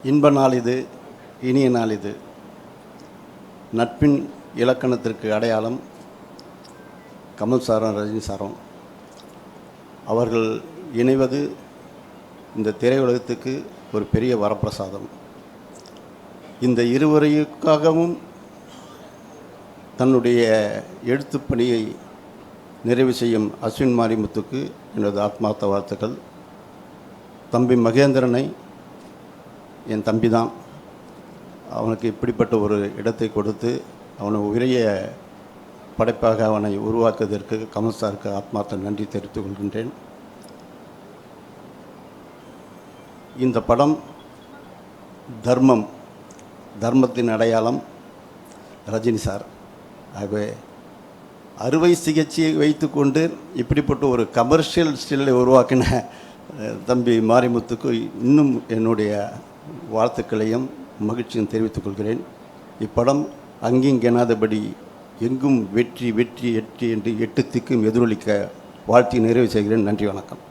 இன்ப நாள் இது, இனிய நாள் இது. நட்பின் இலக்கணத்திற்கு அடையாளம் கமல் சாரும் ரஜினி சாரும். அவர்கள் இணைவது இந்த திரையுலகத்துக்கு ஒரு பெரிய வரப்பிரசாதம். இந்த இருவரைக்காகவும் தன்னுடைய எழுத்துப் பணியை நிறைவு செய்யும் அஸ்வின் மாரிமுத்துக்கு எனது ஆத்மார்த்த வாழ்த்துக்கள். தம்பி மகேந்திரனை, என் தம்பி தான், அவனுக்கு இப்படிப்பட்ட ஒரு இடத்தை கொடுத்து அவனை உரிய படைப்பாக அவனை உருவாக்குவதற்கு கமல் சாருக்கு ஆத்மார்த்த நன்றி தெரிவித்துக் கொள்கின்றேன். இந்த படம் தர்மத்தின் அடையாளம் ரஜினி சார். ஆகவே அறுவை சிகிச்சையை வைத்துக்கொண்டு இப்படிப்பட்ட ஒரு கமர்ஷியல் ஸ்டில்லை உருவாக்கின தம்பி மாரிமுத்துக்கு இன்னும் என்னுடைய வாழ்த்துக்களையும் மகிழ்ச்சியும் தெரிவித்துக் கொள்கிறேன். இப்படம் அங்கிங்கெனாதபடி எங்கும் வெற்றி வெற்றி வெற்றி என்று 8 திக்கும் எதிரொலிக்க வாழ்த்தி நிறைவு செய்கிறேன். நன்றி, வணக்கம்.